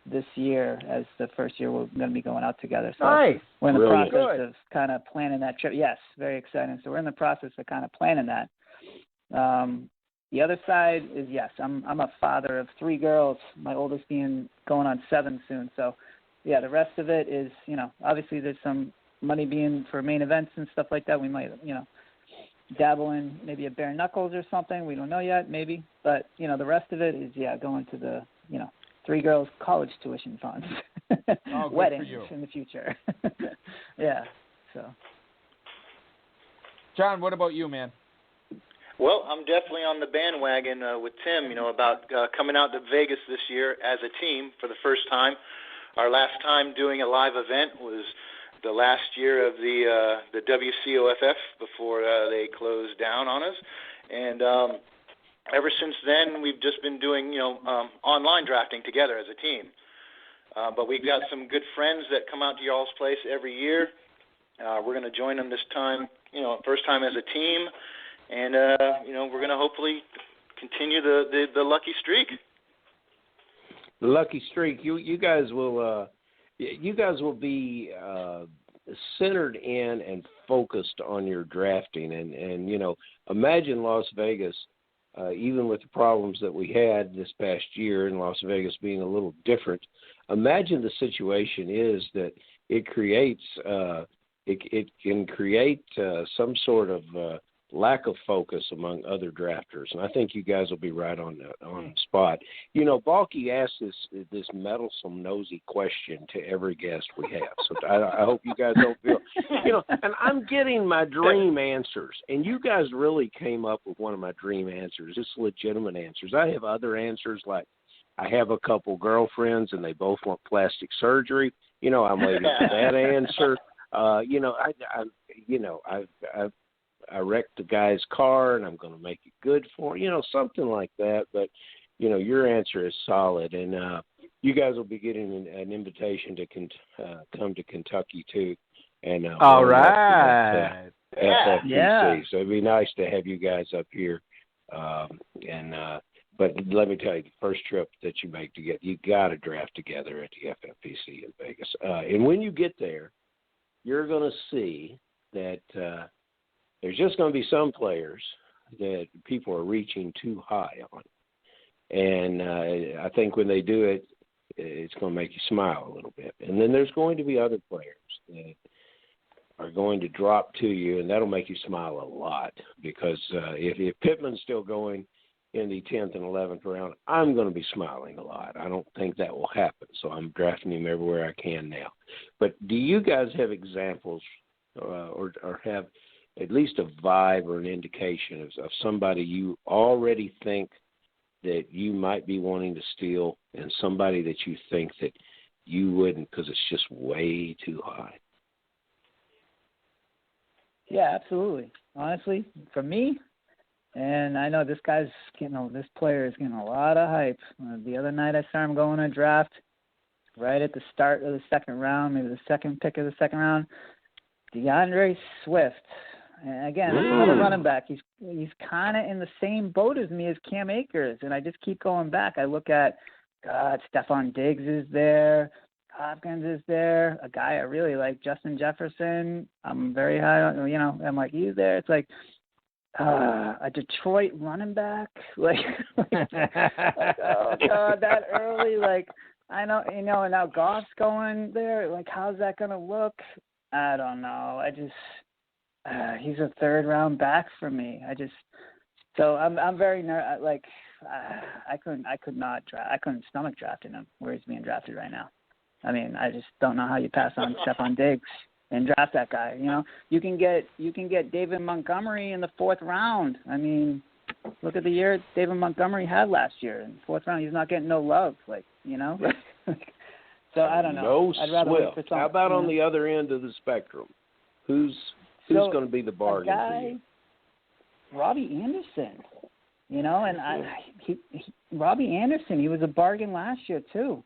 this year as the first year we're going to be going out together. So nice. We're in the process of kind of planning that trip. Yes, very exciting. So we're in the process of kind of planning that. The other side is, yes, I'm a father of 3 girls, my oldest being going on 7 soon. So, yeah, the rest of it is, obviously there's some money being for main events and stuff like that. We might, dabble in maybe a bare knuckles or something. We don't know yet, maybe. But, the rest of it is, going to the, 3 girls' college tuition funds, weddings in the future. Yeah, so. John, what about you, man? Well, I'm definitely on the bandwagon with Tim, about coming out to Vegas this year as a team for the first time. Our last time doing a live event was the last year of the WCOFF before they closed down on us. And ever since then, we've just been doing, online drafting together as a team. But we've got some good friends that come out to y'all's place every year. We're going to join them this time, first time as a team. And, we're going to hopefully continue the lucky streak. The lucky streak. You guys will be centered in and focused on your drafting. And imagine Las Vegas, even with the problems that we had this past year in Las Vegas being a little different. Imagine the situation is that it creates it can create some sort of lack of focus among other drafters, and I think you guys will be right on the spot. Balky asks this meddlesome, nosy question to every guest we have, so I hope you guys don't feel, and I'm getting my dream answers, and you guys really came up with one of my dream answers. It's legitimate answers. I have other answers, like I have a couple girlfriends, and they both want plastic surgery. I'm waiting for that answer. I wrecked the guy's car, and I'm going to make it good for him, something like that. But, your answer is solid, and you guys will be getting an invitation to come to Kentucky, too. And all right. FFPC. Yeah. So it'd be nice to have you guys up here. But let me tell you, the first trip that you make you got to draft together at the FFPC in Vegas. And when you get there, you're going to see that there's just going to be some players that people are reaching too high on. And I think when they do it, it's going to make you smile a little bit. And then there's going to be other players that are going to drop to you, and that'll make you smile a lot. Because if Pittman's still going in the 10th and 11th round, I'm going to be smiling a lot. I don't think that will happen. So I'm drafting him everywhere I can now. But do you guys have examples or have at least a vibe or an indication of somebody you already think that you might be wanting to steal, and somebody that you think that you wouldn't because it's just way too high? Yeah, absolutely. Honestly, for me, and I know this player is getting a lot of hype. The other night I saw him going to draft right at the start of the second round, maybe the second pick of the second round, DeAndre Swift. And again, another running back. He's kind of in the same boat as me as Cam Akers, and I just keep going back. I look at, Stephon Diggs is there, Hopkins is there, a guy I really like, Justin Jefferson. I'm very high on, I'm like, he's there. It's like a Detroit running back, like oh God, that early, like I know, and now Goff's going there. Like, how's that gonna look? I don't know. He's a third round back for me. So I'm very I couldn't stomach drafting him where he's being drafted right now. I mean, I just don't know how you pass on Stephon Diggs and draft that guy. You can get David Montgomery in the 4th round. I mean, Look at the year David Montgomery had last year. In the fourth round, he's not getting no love. Like, you know? So I don't know. No I'd rather wait for Swift. something. How about on know? the other end of the spectrum? Who's going to be the bargain for you? Robbie Anderson. You know, and Robbie Anderson, he was a bargain last year too.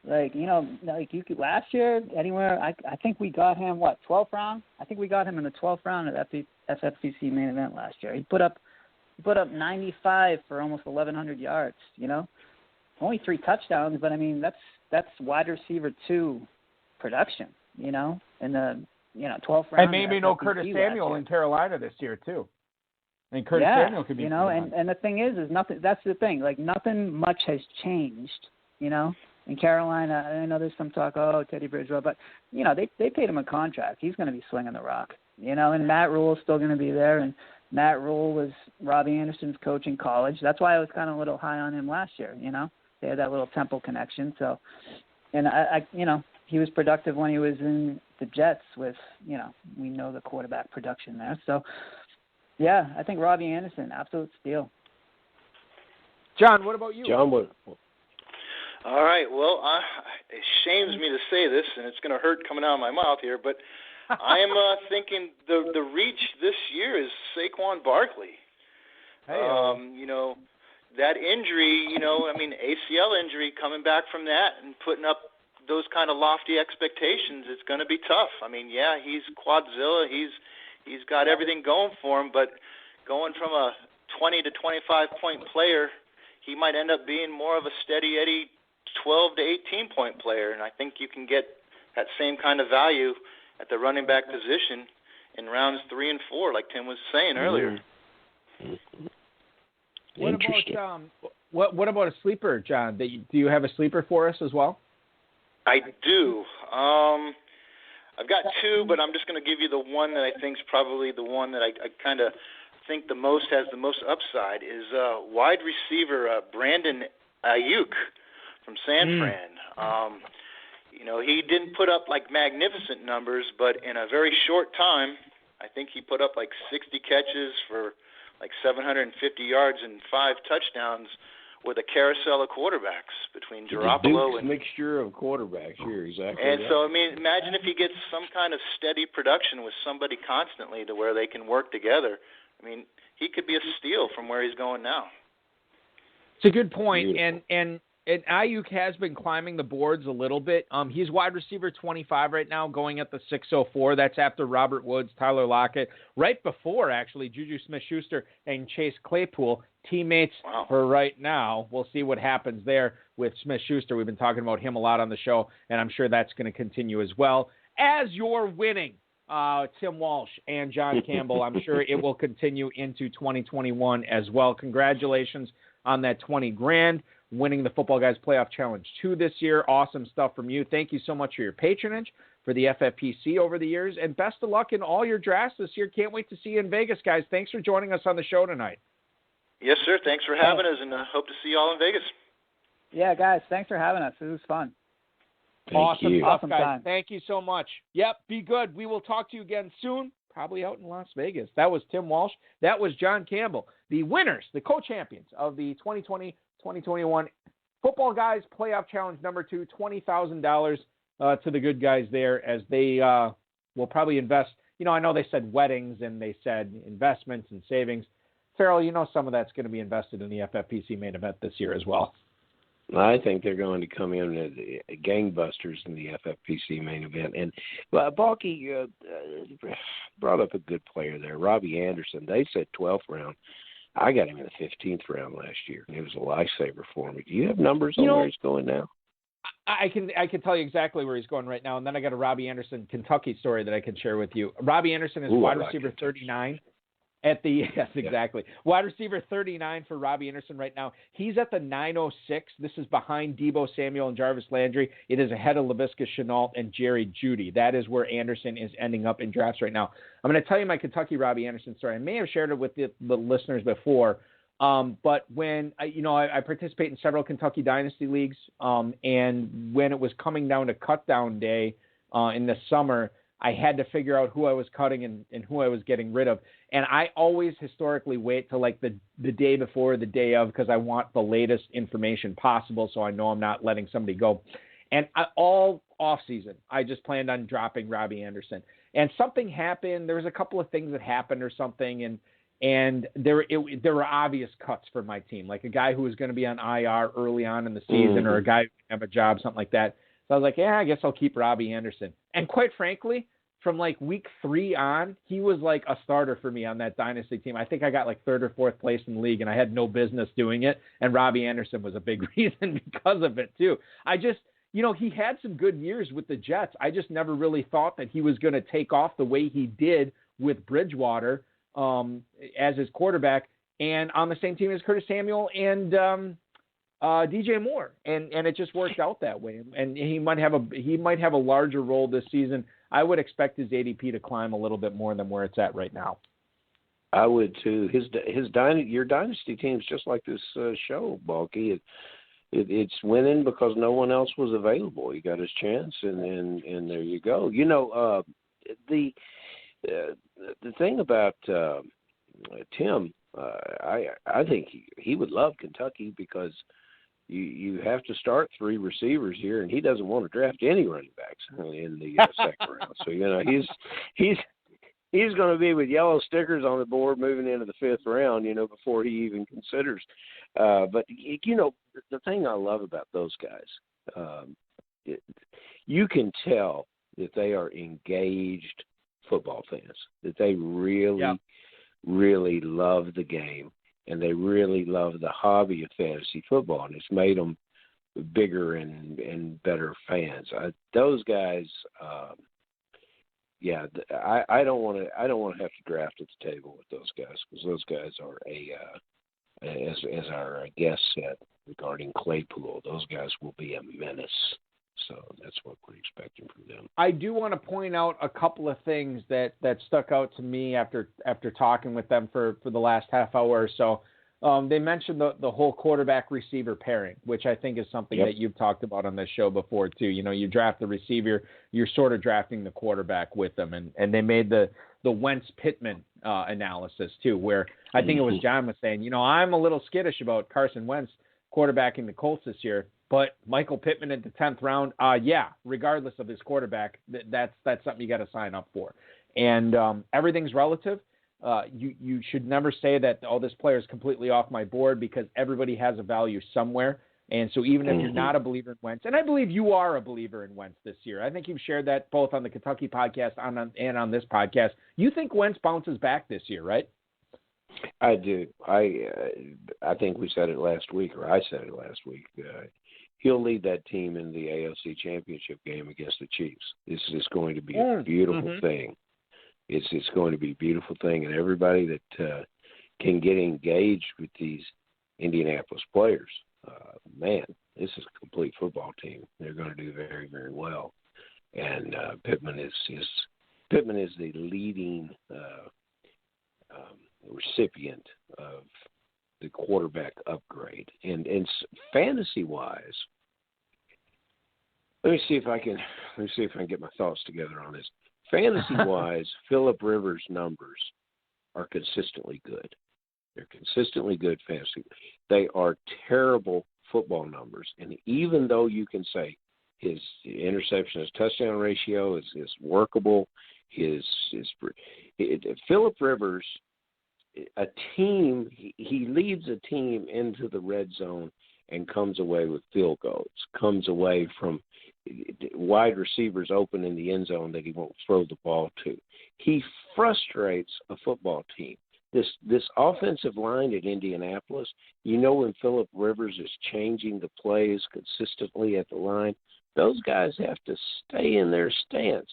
Like, you know, like you could last year anywhere. I think we got him 12th round. I think we got him in the 12th round at FFPC main event last year. He put up 95 for almost 1,100 yards. You know, only 3 touchdowns, but I mean that's wide receiver 2 production. You know, in the 12th round. And maybe no Curtis Samuel in Carolina this year too. And Curtis Samuel could be, you know, and the thing is nothing. That's the thing. Like, nothing much has changed, you know. In Carolina, I know there's some talk, Teddy Bridgewater, but you know they paid him a contract. He's going to be slinging the rock, you know. And Matt Rule is still going to be there. And Matt Rule was Robbie Anderson's coach in college. That's why I was kind of a little high on him last year. You know, they had that little Temple connection. So, and I you know, he was productive when he was in the Jets with, you know, we know the quarterback production there. So. Yeah, I think Robbie Anderson, absolute steal. John, what about you? John, what? All right. Well, it shames me to say this, and it's going to hurt coming out of my mouth here, but I am thinking the reach this year is Saquon Barkley. Hey, you know, that injury, you know, I mean, ACL injury, coming back from that and putting up those kind of lofty expectations, it's going to be tough. I mean, yeah, he's Quadzilla. He's got everything going for him, but going from a 20 to 25 point player, he might end up being more of a steady Eddie 12 to 18 point player, and I think you can get that same kind of value at the running back position in rounds 3 and 4, like Tim was saying earlier. What about a sleeper, John? Do you have a sleeper for us as well? I do. I've got 2, but I'm just going to give you the one that I think is probably the one that I kind of think the most has the most upside is wide receiver Brandon Ayuk from San Fran. You know, he didn't put up like magnificent numbers, but in a very short time, I think he put up like 60 catches for like 750 yards and 5 touchdowns with a carousel of quarterbacks between Garoppolo and mixture of quarterbacks here, exactly. And right. so, I mean, imagine if he gets some kind of steady production with somebody constantly to where they can work together. I mean, he could be a steal from where he's going now. It's a good point, and Ayuk has been climbing the boards a little bit. He's wide receiver 25 right now, going at the 604. That's after Robert Woods, Tyler Lockett, right before, actually, Juju Smith-Schuster and Chase Claypool, teammates for right now. We'll see what happens there with Smith-Schuster. We've been talking about him a lot on the show, and I'm sure that's going to continue as well. As you're winning, Tim Walsh and John Campbell, I'm sure it will continue into 2021 as well. Congratulations on that $20,000. Winning the Football Guys Playoff Challenge 2 this year. Awesome stuff from you. Thank you so much for your patronage for the FFPC over the years, and best of luck in all your drafts this year. Can't wait to see you in Vegas, guys. Thanks for joining us on the show tonight. Yes, sir. Thanks for having us, and hope to see you all in Vegas. Yeah, guys, thanks for having us. It was fun. Awesome stuff, guys. Time. Thank you so much. Yep, be good. We will talk to you again soon, probably out in Las Vegas. That was Tim Walsh. That was John Campbell, the winners, the co-champions of the 2020-2021 Football Guys Playoff Challenge number 2, $20,000 to the good guys there, as they will probably invest. You know, I know they said weddings and they said investments and savings. Farrell, you know some of that's going to be invested in the FFPC main event this year as well. I think they're going to come in as gangbusters in the FFPC main event. And Balky brought up a good player there, Robbie Anderson. They said 12th round. I got him in the 15th round last year. It was a lifesaver for me. Do you have numbers on where he's going now? I can tell you exactly where he's going right now, and then I got a Robbie Anderson Kentucky story that I can share with you. Robbie Anderson is wide receiver 39 at the exactly. Wide receiver 39 for Robbie Anderson right now. He's at the 906. This is behind Deebo Samuel and Jarvis Landry. It is ahead of Laviska Shenault and Jerry Jeudy. That is where Anderson is ending up in drafts right now. I'm going to tell you my Kentucky Robbie Anderson story. I may have shared it with the listeners before, but when I participate in several Kentucky Dynasty leagues, and when it was coming down to cut down day in the summer, I had to figure out who I was cutting and who I was getting rid of. And I always historically wait till like the day before, the day of, because I want the latest information possible so I know I'm not letting somebody go. And all off season, I just planned on dropping Robbie Anderson. And something happened. There was a couple of things that happened or something, and there were obvious cuts for my team, like a guy who was going to be on IR early on in the season, or a guy who didn't have a job, something like that. So I was like, yeah, I guess I'll keep Robbie Anderson. And quite frankly, from like week 3 on, he was like a starter for me on that dynasty team. I think I got like 3rd or 4th place in the league, and I had no business doing it. And Robbie Anderson was a big reason because of it too. I just, he had some good years with the Jets. I just never really thought that he was going to take off the way he did with Bridgewater as his quarterback, and on the same team as Curtis Samuel and DJ Moore, and it just worked out that way. And he might have a larger role this season. I would expect his ADP to climb a little bit more than where it's at right now. I would too. Your dynasty team's just like this show, Balky. It's winning because no one else was available. He got his chance, and there you go. The thing about Tim, I think he would love Kentucky because you have to start 3 receivers here, and he doesn't want to draft any running backs in the second round. So he's going to be with yellow stickers on the board moving into the 5th round, before he even considers. But the thing I love about those guys, you can tell that they are engaged football fans, that they really, really love the game, and they really love the hobby of fantasy football, and it's made them bigger and better fans. Those guys, I don't want to have to draft at the table with those guys, because those guys are as our guest said regarding Claypool, those guys will be a menace. So that's what we're expecting from them. I do want to point out a couple of things that stuck out to me after talking with them for the last half hour or so. They mentioned the whole quarterback receiver pairing, which I think is something that you've talked about on this show before too. You draft the receiver, you're sort of drafting the quarterback with them, and they made the Wentz Pittman analysis too, where I think it was John was saying, I'm a little skittish about Carson Wentz quarterbacking the Colts this year. But Michael Pittman in the 10th round, regardless of his quarterback, that's something you got to sign up for. And everything's relative. You should never say that, this player is completely off my board, because everybody has a value somewhere. And so even if you're not a believer in Wentz, and I believe you are a believer in Wentz this year, I think you've shared that both on the Kentucky podcast and on this podcast. You think Wentz bounces back this year, right? I do. I think we said it last week, or I said it last week. He'll lead that team in the AFC Championship game against the Chiefs. This is going to be a beautiful thing. It's going to be a beautiful thing, and everybody that can get engaged with these Indianapolis players, man, this is a complete football team. They're going to do very, very well. And Pittman is the leading recipient of the quarterback upgrade. And fantasy-wise, let me see if I can get my thoughts together on this. Fantasy-wise, Phillip Rivers' numbers are consistently good. They're consistently good fantasy. They are terrible football numbers. And even though you can say his interception, his touchdown ratio is workable, Phillip Rivers, he leads a team into the red zone and comes away with field goals, comes away from wide receivers open in the end zone that he won't throw the ball to. He frustrates a football team. This offensive line at Indianapolis, when Phillip Rivers is changing the plays consistently at the line, those guys have to stay in their stance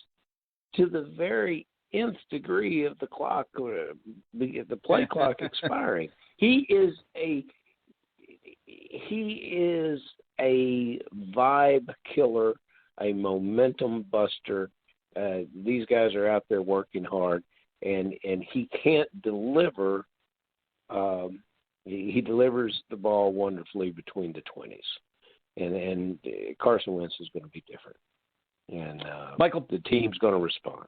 to the very nth degree of the clock, or the play clock expiring. He is a vibe killer, a momentum buster. These guys are out there working hard, and he can't deliver. He delivers the ball wonderfully between the 20s, and Carson Wentz is going to be different. and the team's going to respond.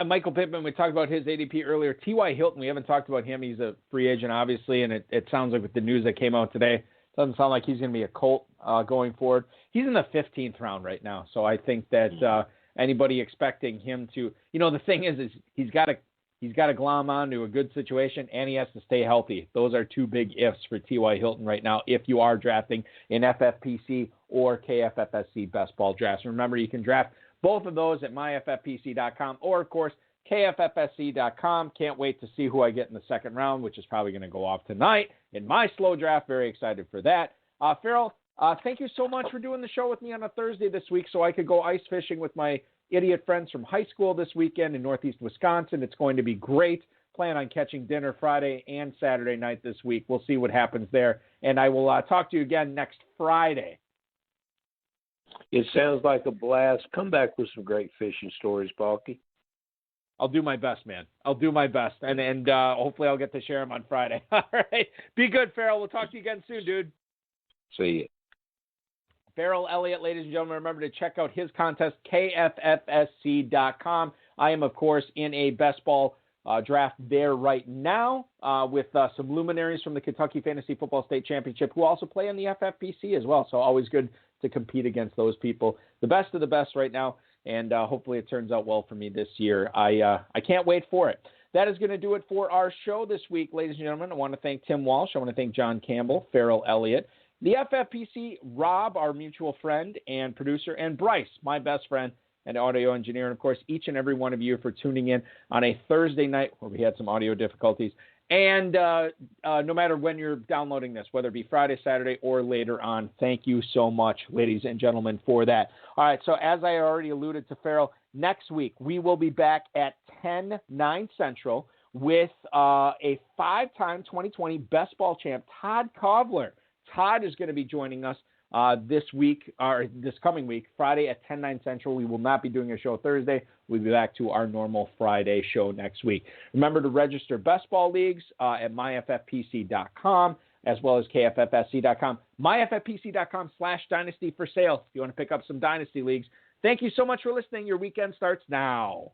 Michael Pittman, we talked about his ADP earlier. T.Y. Hilton, we haven't talked about him. He's a free agent, obviously, and it sounds like with the news that came out today, it doesn't sound like he's going to be a Colt going forward. He's in the 15th round right now, so I think that anybody expecting him to, the thing is he's got to glom onto a good situation, and he has to stay healthy. Those are two big ifs for T.Y. Hilton right now if you are drafting in FFPC or KFFSC best ball drafts. Remember, you can draft both of those at myffpc.com or, of course, kffsc.com. Can't wait to see who I get in the second round, which is probably going to go off tonight in my slow draft. Very excited for that. Farrell, thank you so much for doing the show with me on a Thursday this week so I could go ice fishing with my idiot friends from high school this weekend in Northeast Wisconsin. It's going to be great. Plan on catching dinner Friday and Saturday night this week. We'll see what happens there. And I will talk to you again next Friday. It sounds like a blast. Come back with some great fishing stories, Balky. I'll do my best, man. I'll do my best. And hopefully I'll get to share them on Friday. All right. Be good, Farrell. We'll talk to you again soon, dude. See you. Farrell Elliott, ladies and gentlemen, remember to check out his contest, kffsc.com. I am, of course, in a best ball draft there right now with some luminaries from the Kentucky Fantasy Football State Championship who also play in the FFPC as well. So always good to compete against those people. The best of the best right now, and hopefully it turns out well for me this year. I can't wait for it. That is going to do it for our show this week, ladies and gentlemen. I want to thank Tim Walsh. I want to thank John Campbell, Farrell Elliott, the FFPC, Rob, our mutual friend and producer, and Bryce, my best friend and audio engineer, and, of course, each and every one of you for tuning in on a Thursday night where we had some audio difficulties. And no matter when you're downloading this, whether it be Friday, Saturday, or later on, thank you so much, ladies and gentlemen, for that. All right, so as I already alluded to, Farrell, next week we will be back at 10/9 Central with a 5-time 2020 best ball champ, Todd Kovler. Todd is going to be joining us this week, or this coming week, Friday at 10/9 Central. We will not be doing a show Thursday. We'll be back to our normal Friday show next week. Remember to register best ball leagues at myffpc.com as well as kffsc.com. myffpc.com/dynasty for sale if you want to pick up some dynasty leagues. Thank you so much for listening. Your weekend starts now.